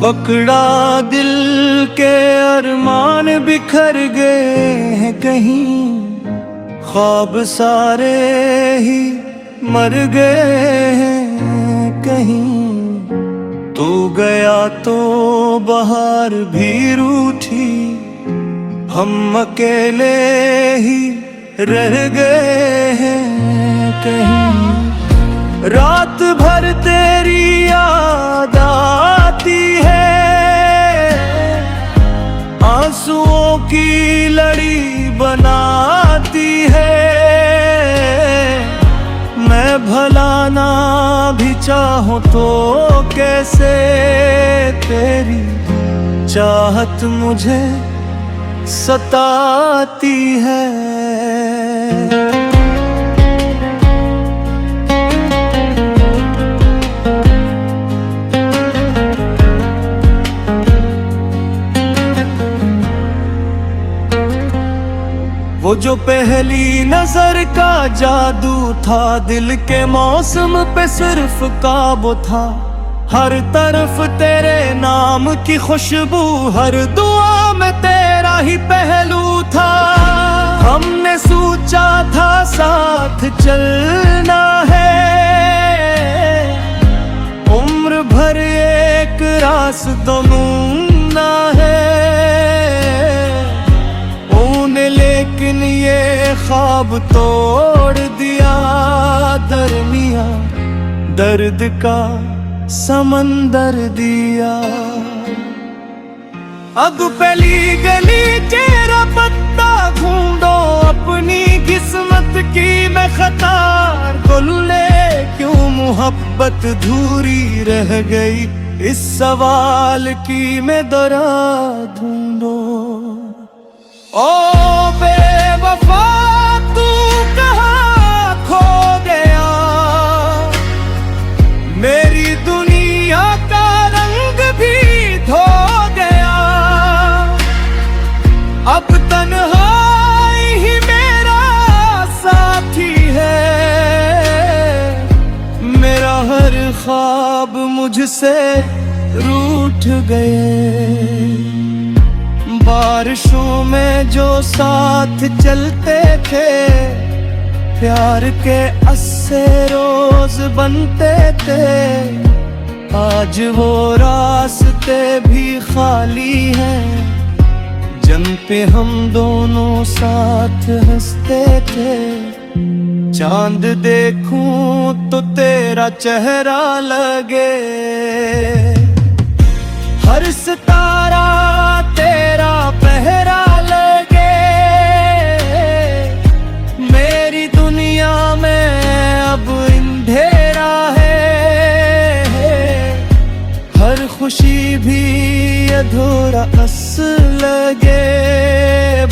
पकड़ा दिल के अरमान बिखर गए हैं कहीं, ख्वाब सारे ही मर गए हैं कहीं। तू गया तो बहार भी रूठी, हम अकेले ही रह गए हैं कहीं। रात भर तेरी याद आती है, आंसुओं की लड़ी बनाती है। मैं भला ना भी चाहूं तो कैसे तेरी चाहत मुझे सताती है। वो जो पहली नजर का जादू था, दिल के मौसम पे सिर्फ काबू था। हर तरफ तेरे नाम की खुशबू, हर दुआ में तेरा ही पहलू था। हमने सोचा था साथ चलना है, उम्र भर एक रास्ता ढूंढना है। लेकिन ये ख्वाब तोड़ दिया दरमिया, दर्द का समंदर दिया। अब पहली गली तेरा पत्ता ढूंढो, अपनी किस्मत की मैं खतार को ले। क्यों मोहब्बत धूरी रह गई, इस सवाल की मैं दरा ढूंढो। ओ बेवफा तू कहाँ खो गया, मेरी दुनिया का रंग भी धो गया। अब तन्हाई ही मेरा साथी है, मेरा हर ख्वाब मुझसे रूठ गए। बारिशों में जो साथ चलते थे, प्यार के अस्से रोज बनते थे। आज वो रास्ते भी खाली हैं, जम पे हम दोनों साथ हंसते थे। चांद देखूं तो तेरा चेहरा लगे, हर सितारा तेरा पहरा लगे। मेरी दुनिया में अब अंधेरा है, हर खुशी भी अधूरा अस लगे।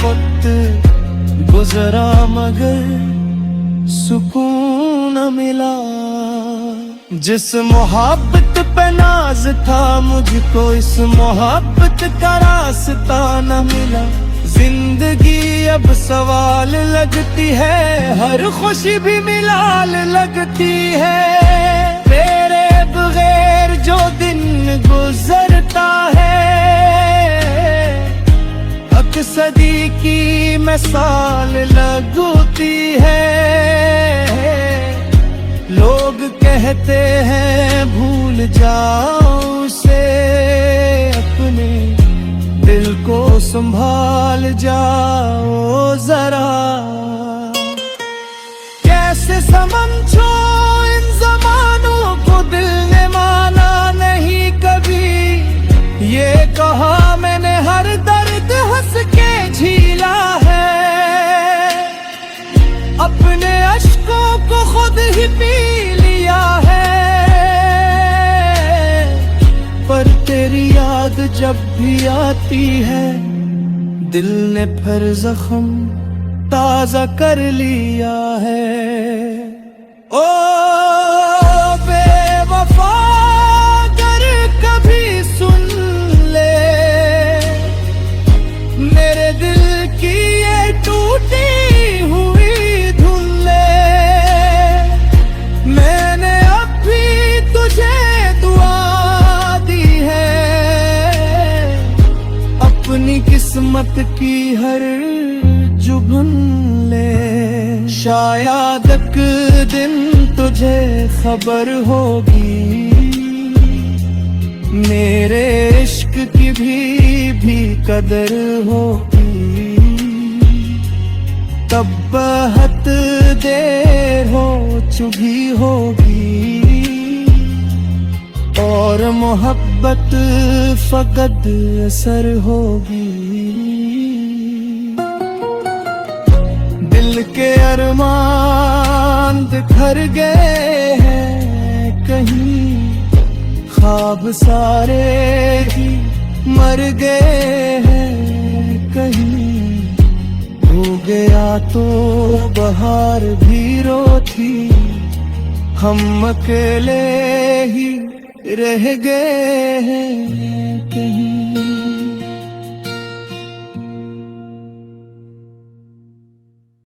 वक्त गुजरा मगर सुकून न मिला, जिस मोहब्बत पे नाज था मुझको इस मोहब्बत का रास्ता न मिला। जिंदगी अब सवाल लगती है, हर खुशी भी मिलाल लगती है। तेरे बगैर जो दिन गुजरता है, अक्सदी की मिसाल लगती है। लोग कहते हैं भूल जाओ उसे, अपने दिल को संभाल जाओ जरा। कैसे समझो इन जमानों को, दिल ने माना नहीं कभी। ये कहा मैंने हर दर्द हंस के झीला है, अपने अश्कों को खुद ही पी लिया है। पर तेरी याद जब भी आती है, दिल ने फिर जख्म ताजा कर लिया है। ओ बेवफा अगर कभी सुन ले, मेरे दिल की ये टूटी हुई धुन ले। मैंने अब भी तुझे दुआ दी है, किस्मत की हर जुबन ले, शायद एक दिन तुझे खबर होगी, मेरे इश्क की भी कदर होगी। तब बहुत देर हो चुकी होगी, और मोहब्बत फकत असर होगी। दिल के अरमान बिखर गए हैं कहीं, ख्वाब सारे ही मर गए हैं कहीं। हो गया तो बहार भी रोती, हम अकेले ही रह गए हैं कहीं।